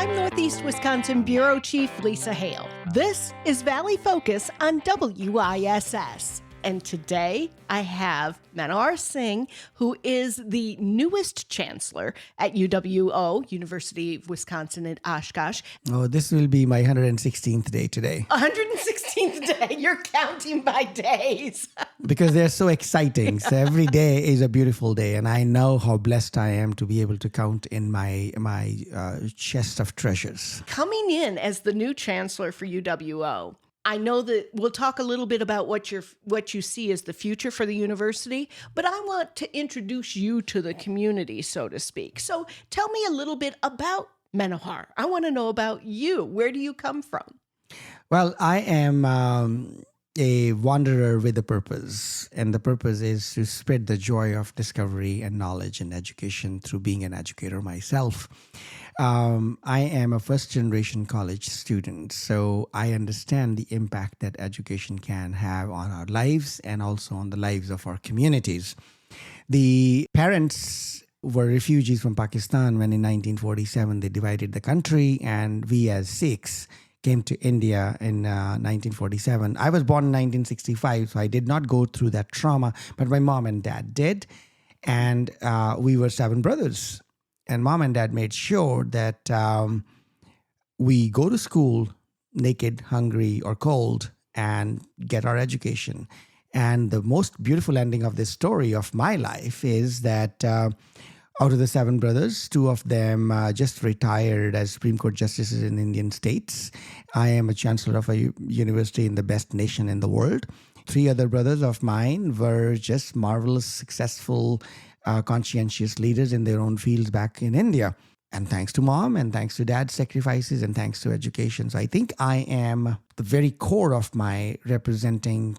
I'm Northeast Wisconsin Bureau Chief Lisa Hale. This is Valley Focus on WISS. And today I have Manohar Singh, who is the newest chancellor at UWO, University of Wisconsin-Oshkosh. Oh, this will be my 116th day today. 116th day. You're counting by days. Because they're so exciting. So every day is a beautiful day. And I know how blessed I am to be able to count in my chest of treasures. Coming in as the new chancellor for UWO, I know that we'll talk a little bit about what you see as the future for the university, but I want to introduce you to the community, so to speak. So tell me a little bit about Manohar. I want to know about you. Where do you come from? Well, I am a wanderer with a purpose, and the purpose is to spread the joy of discovery and knowledge and education through being an educator myself. I am a first-generation college student, so I understand the impact that education can have on our lives and also on the lives of our communities. The parents were refugees from Pakistan when in 1947 they divided the country, and we as Sikhs came to India in 1947. I was born in 1965, so I did not go through that trauma, but my mom and dad did, and we were 7 brothers. And mom and dad made sure that we go to school naked, hungry, or cold and get our education. And the most beautiful ending of this story of my life is that out of the 7 brothers, 2 of them just retired as Supreme Court justices in Indian states. I am a chancellor of a university in the best nation in the world. 3 other brothers of mine were just marvelous, successful, conscientious leaders in their own fields back in India. And thanks to mom and thanks to dad's sacrifices and thanks to education. So I think I am the very core of my representing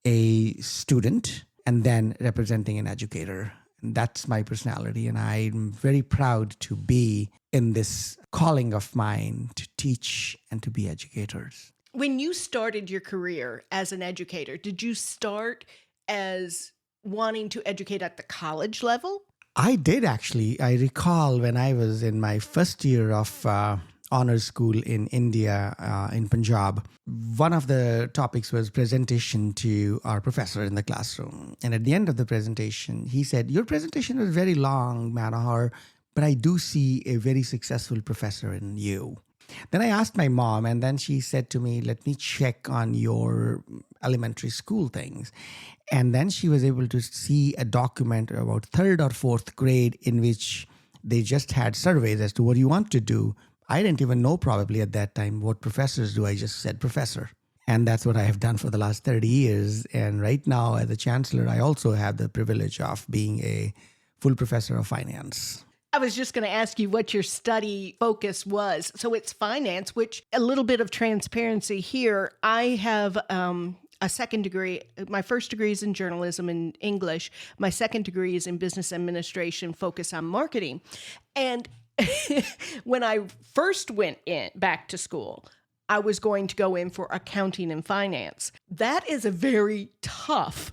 a student and then representing an educator. And that's my personality. And I'm very proud to be in this calling of mine to teach and to be educators. When you started your career as an educator, did you start as wanting to educate at the college level? I did actually. I recall when I was in my first year of honors school in India, in Punjab, one of the topics was presentation to our professor in the classroom. And at the end of the presentation, he said, "Your presentation was very long, Manohar, but I do see a very successful professor in you." Then I asked my mom, and then she said to me, "Let me check on your elementary school things." And then she was able to see a document about 3rd or 4th grade in which they just had surveys as to what you want to do. I didn't even know probably at that time what professors do. I just said professor. And that's what I have done for the last 30 years. And right now as a chancellor, I also have the privilege of being a full professor of finance. I was just going to ask you what your study focus was. So it's finance, which a little bit of transparency here. I have a second degree. My first degree is in journalism and English. My second degree is in business administration, focus on marketing. And when I first went back to school, I was going to go in for accounting and finance. That is a very tough.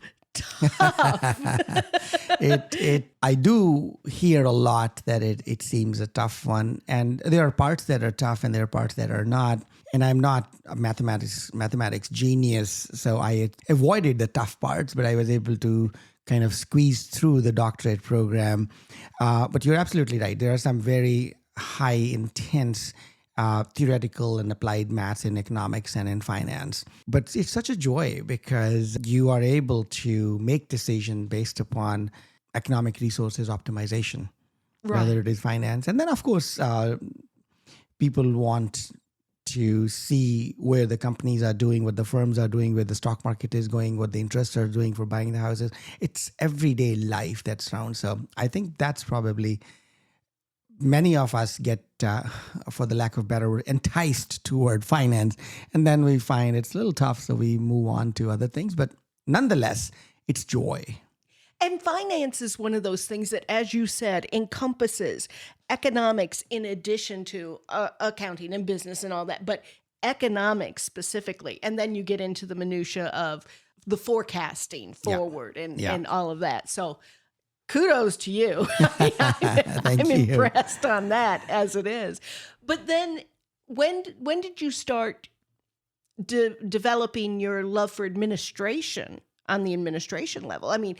I do hear a lot that it seems a tough one, and there are parts that are tough and there are parts that are not. And I'm not a mathematics genius, so I avoided the tough parts, but I was able to kind of squeeze through the doctorate program. But you're absolutely right. There are some very high, intense theoretical and applied maths in economics and in finance. But it's such a joy because you are able to make decisions based upon economic resources optimization, right, whether it is finance. And then, of course, people want to see where the companies are doing, what the firms are doing, where the stock market is going, what the interests are doing for buying the houses. It's everyday life that's around. So I think that's probably many of us get, for the lack of better word, enticed toward finance. And then we find it's a little tough, so we move on to other things. But nonetheless, it's joy. And finance is one of those things that, as you said, encompasses economics in addition to accounting and business and all that, but economics specifically. And then you get into the minutia of the forecasting forward and all of that. So kudos to you. I'm impressed on that as it is. But then when did you start developing your love for administration on the administration level? I mean,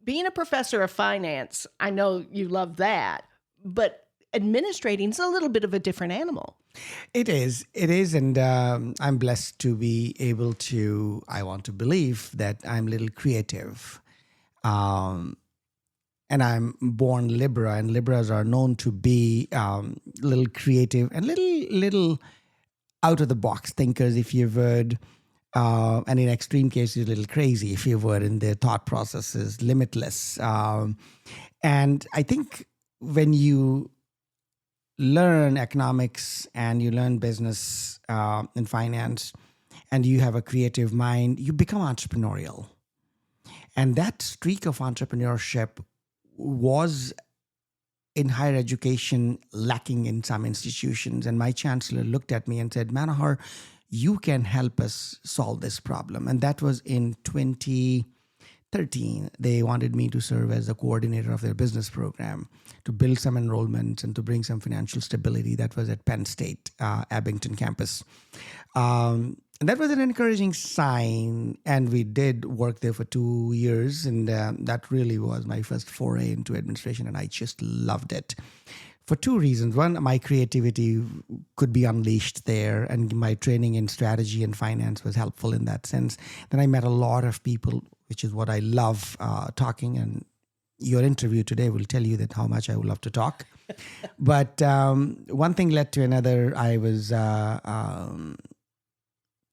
being a professor of finance, I know you love that, but administrating is a little bit of a different animal. It is. And I'm blessed to be able to, I want to believe that I'm a little creative. And I'm born Libra, and Libras are known to be little creative and little out of the box thinkers, if you would. And in extreme cases, a little crazy, if you would, in their thought processes, limitless. And I think when you learn economics and you learn business and finance, and you have a creative mind, you become entrepreneurial. And that streak of entrepreneurship was in higher education lacking in some institutions. And my chancellor looked at me and said, Manohar, you can help us solve this problem. And that was in 2013. They wanted me to serve as the coordinator of their business program, to build some enrollments and to bring some financial stability. That was at Penn State, Abington campus. And that was an encouraging sign. And we did work there for 2 years. And that really was my first foray into administration. And I just loved it for two reasons. One, my creativity could be unleashed there. And my training in strategy and finance was helpful in that sense. Then I met a lot of people, which is what I love, talking. And your interview today will tell you that how much I would love to talk. But one thing led to another. I was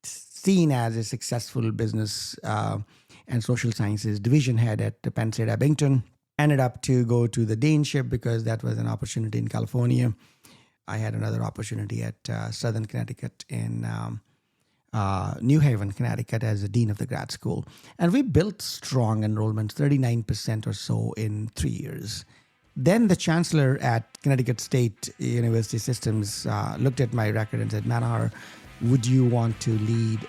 seen as a successful business and social sciences division head at the Penn State Abington. Ended up to go to the deanship because that was an opportunity in California. I had another opportunity at Southern Connecticut in New Haven, Connecticut as the dean of the grad school. And we built strong enrollments, 39% or so in 3 years. Then the chancellor at Connecticut State University Systems looked at my record and said, Manohar, would you want to lead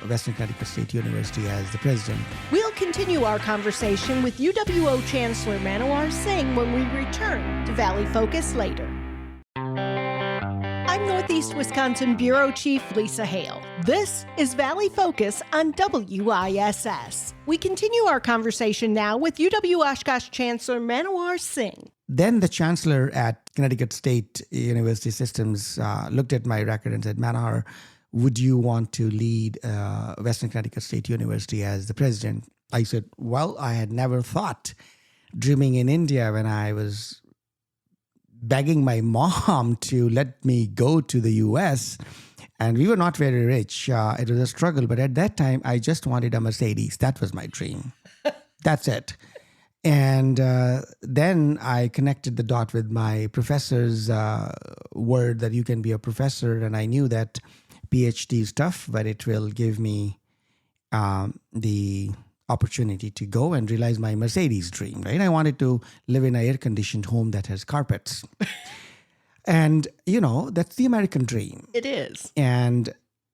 Western Connecticut State University as the president? We'll continue our conversation with UWO Chancellor Manohar Singh when we return to Valley Focus later. I'm Northeast Wisconsin Bureau Chief Lisa Hale. This is Valley Focus on WISS. We continue our conversation now with UW-Oshkosh Chancellor Manohar Singh. Then the chancellor at Connecticut State University Systems looked at my record and said, Manohar, would you want to lead Western Connecticut State University as the president? I said, well, I had never thought, dreaming in India when I was begging my mom to let me go to the US. And we were not very rich. It was a struggle. But at that time, I just wanted a Mercedes. That was my dream. That's it. And then I connected the dot with my professor's word that you can be a professor. And I knew that PhD is tough, but it will give me the opportunity to go and realize my Mercedes dream, right? I wanted to live in an air-conditioned home that has carpets. And, that's the American dream. It is. And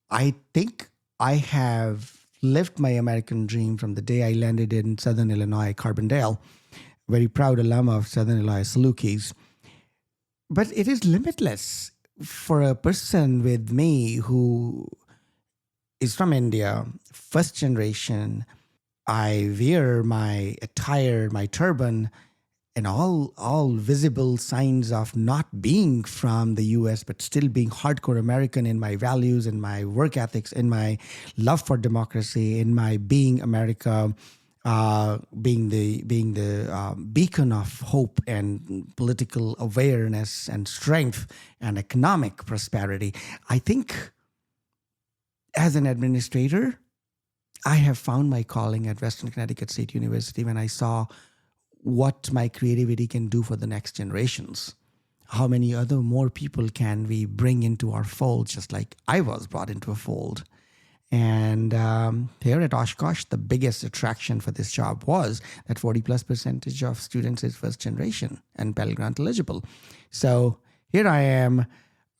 I think I have lived my American dream from the day I landed in Southern Illinois, Carbondale, very proud alum of Southern Illinois Salukis. But it is limitless for a person with me who is from India, first generation. I wear my attire, my turban, and all visible signs of not being from the US, but still being hardcore American in my values, in my work ethics, in my love for democracy, in my being America, being the beacon of hope and political awareness and strength and economic prosperity. I think as an administrator, I have found my calling at Western Connecticut State University when I saw what my creativity can do for the next generations. How many other more people can we bring into our fold, just like I was brought into a fold. And here at Oshkosh, the biggest attraction for this job was that 40+% of students is first generation and Pell Grant eligible. So here I am,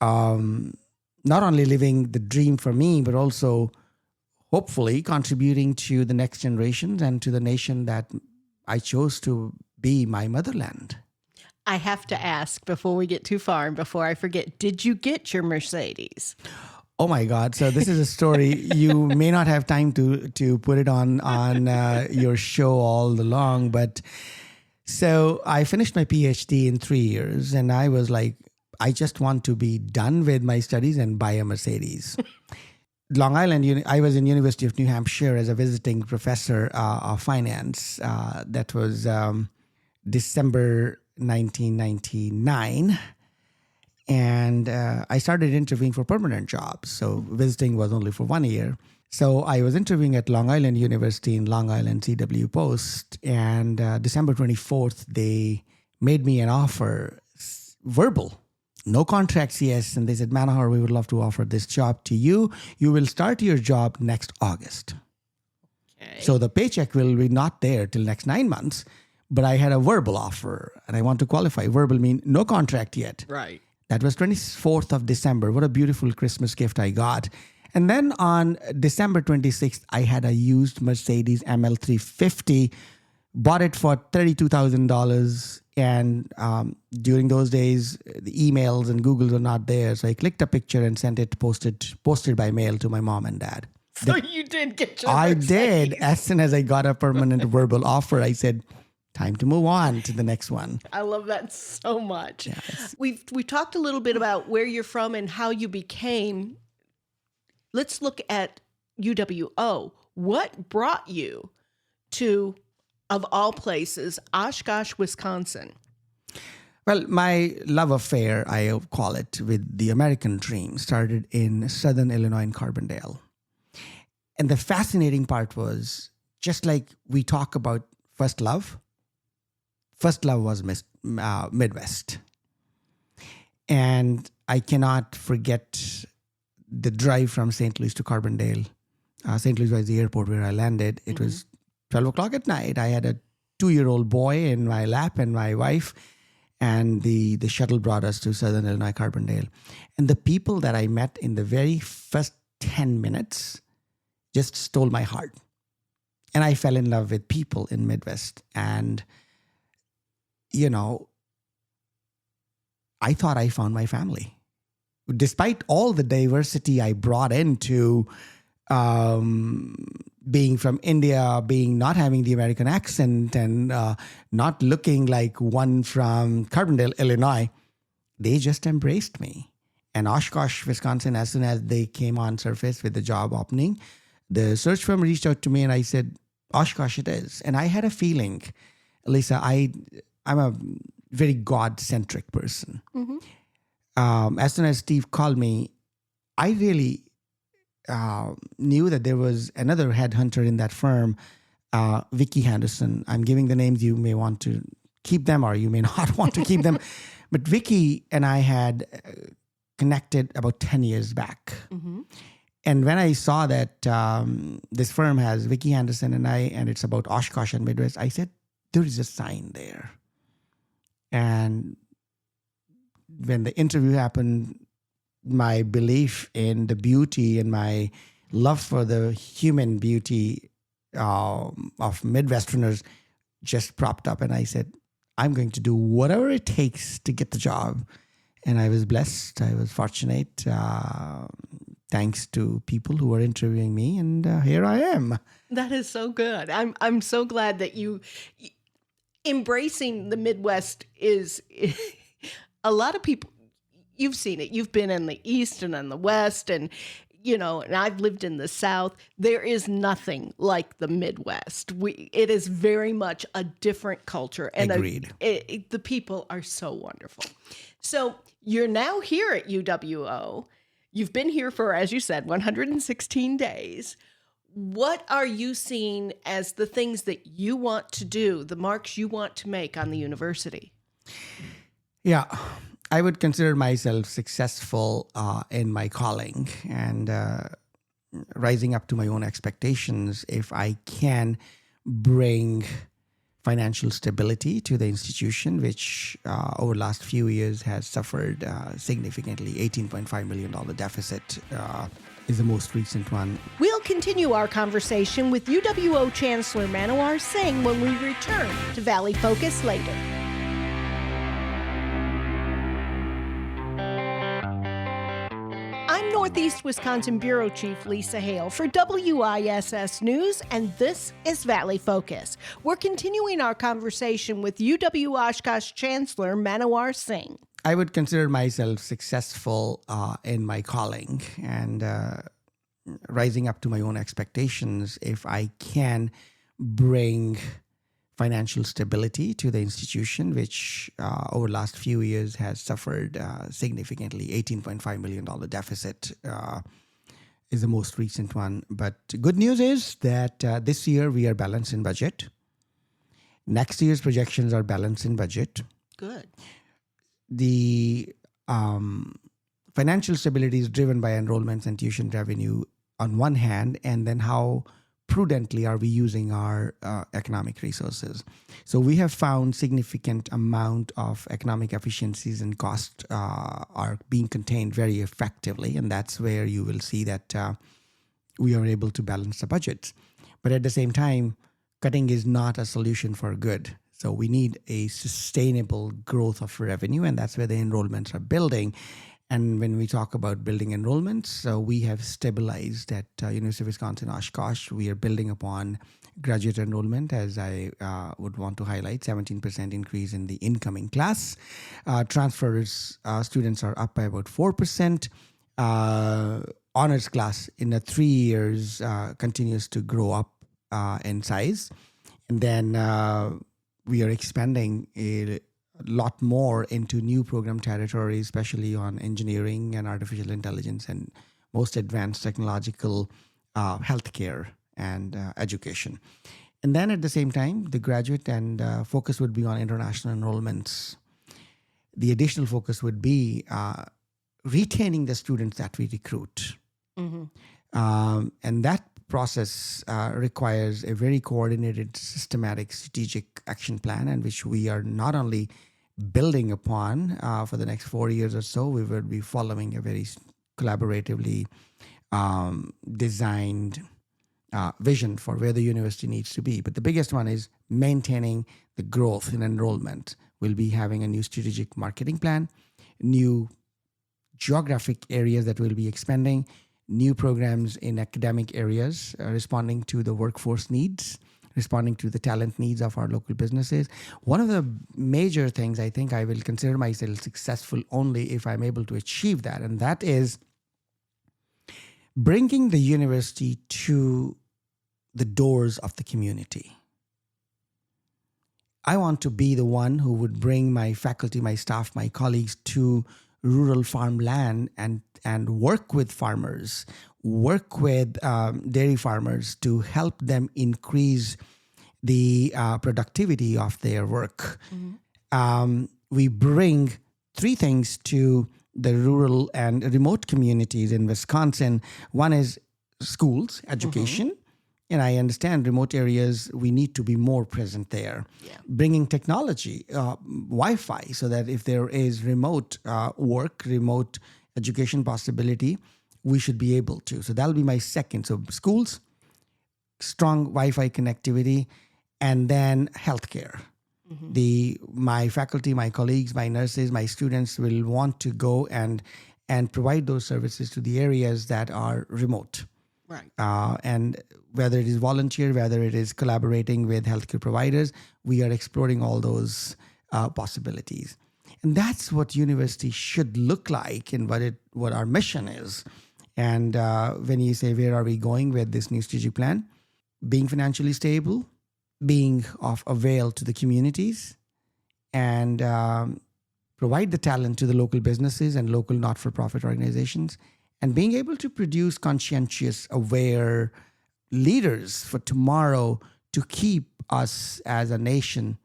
not only living the dream for me, but also hopefully contributing to the next generations and to the nation that I chose to be my motherland. I have to ask before we get too far and before I forget, did you get your Mercedes? Oh my God! So this is a story you may not have time to put it on your show all along, but so I finished my PhD in 3 years, and I was like, I just want to be done with my studies and buy a Mercedes. Long Island, I was in University of New Hampshire as a visiting professor of finance. That was December 1999. And I started interviewing for permanent jobs. So visiting was only for 1 year. So I was interviewing at Long Island University in Long Island CW Post. And December 24th, they made me an offer, verbal. No contracts, yes. And they said, Manohar, we would love to offer this job to you. You will start your job next August. Okay. So the paycheck will be not there till next 9 months. But I had a verbal offer. And I want to qualify. Verbal means no contract yet. Right. That was 24th of December. What a beautiful Christmas gift I got. And then on December 26th, I had a used Mercedes ML350, bought it for $32,000. And during those days, the emails and Google were not there. So I clicked a picture and sent it, posted by mail to my mom and dad. So you did get your I Mercedes. did. As soon as I got a permanent verbal offer, I said, time to move on to the next one. I love that so much. Yes. We talked a little bit about where you're from and how you became. Let's look at UWO. What brought you to, of all places, Oshkosh, Wisconsin? Well, my love affair, I call it, with the American dream started in Southern Illinois in Carbondale. And the fascinating part was, just like we talk about first love was Midwest. And I cannot forget the drive from St. Louis to Carbondale. St. Louis was the airport where I landed. It was 12 o'clock at night. I had a 2-year-old boy in my lap and my wife. And the shuttle brought us to Southern Illinois, Carbondale. And the people that I met in the very first 10 minutes just stole my heart. And I fell in love with people in Midwest. And I thought I found my family. Despite all the diversity I brought into being from India, not having the American accent, and not looking like one from Carbondale, Illinois, they just embraced me. And Oshkosh, Wisconsin, as soon as they came on surface with the job opening, the search firm reached out to me and I said, Oshkosh it is. And I had a feeling, Lisa, I'm a very God-centric person. Mm-hmm. As soon as Steve called me, I really knew that there was another headhunter in that firm, Vicky Henderson. I'm giving the names. You may want to keep them or you may not want to keep them. But Vicky and I had connected about 10 years back. Mm-hmm. And when I saw that this firm has Vicky Henderson and it's about Oshkosh and Midwest, I said, there is a sign there. And when the interview happened, my belief in the beauty and my love for the human beauty of Midwesterners just propped up. And I said, I'm going to do whatever it takes to get the job. And I was blessed. I was fortunate, thanks to people who were interviewing me. And here I am. That is so good. I'm so glad that you... Embracing the Midwest is a lot of people, you've seen it. You've been in the East and in the West and I've lived in the South. There is nothing like the Midwest. It is very much a different culture. And agreed. The people are so wonderful. So you're now here at UWO. You've been here for, as you said, 116 days. What are you seeing as the things that you want to do, the marks you want to make on the university? Yeah, I would consider myself successful in my calling and rising up to my own expectations if I can bring financial stability to the institution, which over the last few years has suffered significantly. $18.5 million deficit is the most recent one. We'll continue our conversation with UWO Chancellor Manohar Singh when we return to Valley Focus later. I'm Northeast Wisconsin Bureau Chief Lisa Hale for WISS News, and this is Valley Focus. We're continuing our conversation with UW-Oshkosh Chancellor Manohar Singh. I would consider myself successful in my calling and rising up to my own expectations if I can bring financial stability to the institution, which over the last few years has suffered significantly. $18.5 million deficit is the most recent one. But good news is that this year we are balanced in budget. Next year's projections are balanced in budget. Good. The financial stability is driven by enrollments and tuition revenue on one hand, and then how prudently are we using our economic resources. So we have found significant amount of economic efficiencies and costs are being contained very effectively, and that's where you will see that we are able to balance the budgets. But at the same time, cutting is not a solution for good. So we need a sustainable growth of revenue, and that's where the enrollments are building. And when we talk about building enrollments, we have stabilized at University of Wisconsin-Oshkosh. We are building upon graduate enrollment, as I would want to highlight, 17% increase in the incoming class. Transfers students are up by about 4%. Honors class in the 3 years continues to grow up in size. And then we are expanding a lot more into new program territories, especially on engineering and artificial intelligence and most advanced technological healthcare and education. And then at the same time, the graduate and focus would be on international enrollments. The additional focus would be retaining the students that we recruit. Mm-hmm. And that process requires a very coordinated, systematic, strategic action plan, and which we are not only building upon for the next 4 years or so. We will be following a very collaboratively designed vision for where the university needs to be. But the biggest one is maintaining the growth in enrollment. We'll be having a new strategic marketing plan, new geographic areas that we'll be expanding, new programs in academic areas, responding to the workforce needs, responding to the talent needs of our local businesses. One of the major things I think I will consider myself successful only if I'm able to achieve that, and that is bringing the university to the doors of the community. I want to be the one who would bring my faculty, my staff, my colleagues to rural farmland and work with farmers, work with dairy farmers to help them increase the productivity of their work. Mm-hmm. We bring three things to the rural and remote communities in Wisconsin. One is schools, education. Mm-hmm. And I understand remote areas, we need to be more present there. Yeah. Bringing technology, Wi-Fi, so that if there is remote work, remote education possibility, we should be able to. So that'll be my second. So schools, strong Wi-Fi connectivity, and then healthcare. Mm-hmm. My faculty, my colleagues, my nurses, my students will want to go and provide those services to the areas that are remote. Right. And whether it is volunteer, whether it is collaborating with healthcare providers, we are exploring all those possibilities. And that's what university should look like and what our mission is. And when you say, where are we going with this new strategic plan? Being financially stable, being of avail to the communities, and provide the talent to the local businesses and local not-for-profit organizations, and being able to produce conscientious, aware leaders for tomorrow to keep us as a nation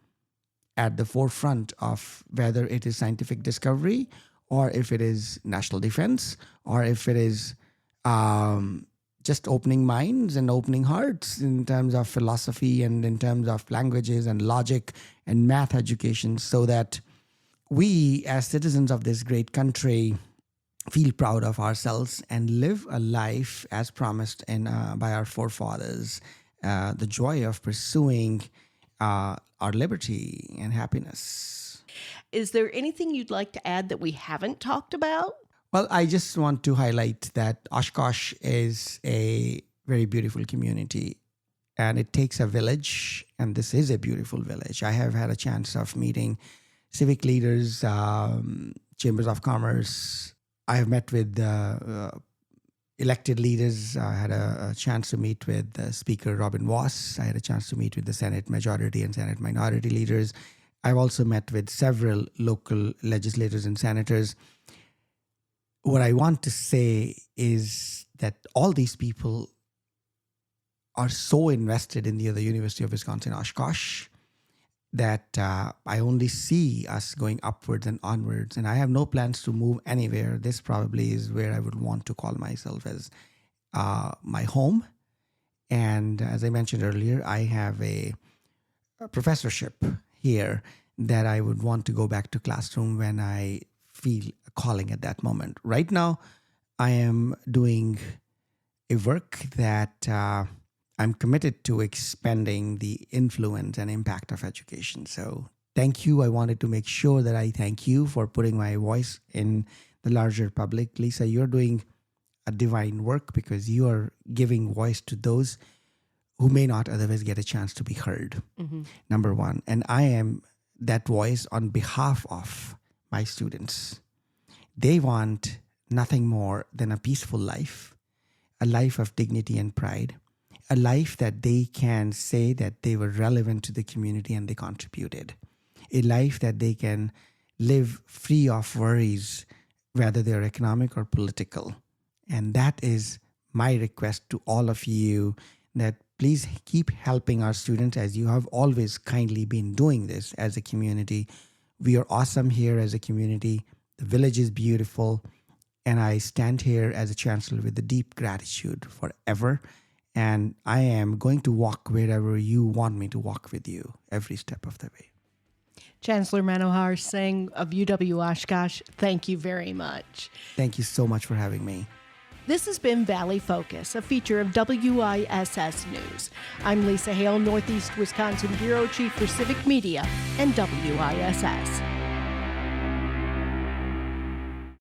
at the forefront of whether it is scientific discovery or if it is national defense or if it is just opening minds and opening hearts in terms of philosophy and in terms of languages and logic and math education, so that we as citizens of this great country feel proud of ourselves and live a life as promised by our forefathers, the joy of pursuing our liberty and happiness. Is there anything you'd like to add that we haven't talked about? Well, I just want to highlight that Oshkosh is a very beautiful community, and it takes a village, and this is a beautiful village. I have had a chance of meeting civic leaders, chambers of commerce. I have met with elected leaders. I had a chance to meet with Speaker Robin Voss. I had a chance to meet with the Senate majority and Senate minority leaders. I've also met with several local legislators and senators. What I want to say is that all these people are so invested in the University of Wisconsin-Oshkosh that I only see us going upwards and onwards. And I have no plans to move anywhere. This probably is where I would want to call myself as my home. And as I mentioned earlier, I have a professorship here that I would want to go back to classroom when I feel a calling at that moment. Right now, I am doing a work that I'm committed to expanding the influence and impact of education. So thank you. I wanted to make sure that I thank you for putting my voice in the larger public. Lisa, you're doing a divine work because you are giving voice to those who may not otherwise get a chance to be heard. Number one. And I am that voice on behalf of my students. They want nothing more than a peaceful life, a life of dignity and pride, a life that they can say that they were relevant to the community and they contributed, a life that they can live free of worries, whether they're economic or political. And that is my request to all of you, that please keep helping our students as you have always kindly been doing this as a community. We are awesome here as a community. The village is beautiful. And I stand here as a chancellor with a deep gratitude forever. And I am going to walk wherever you want me to walk with you every step of the way. Chancellor Manohar Singh of UW-Oshkosh, thank you very much. Thank you so much for having me. This has been Valley Focus, a feature of WISS News. I'm Lisa Hale, Northeast Wisconsin Bureau Chief for Civic Media and WISS.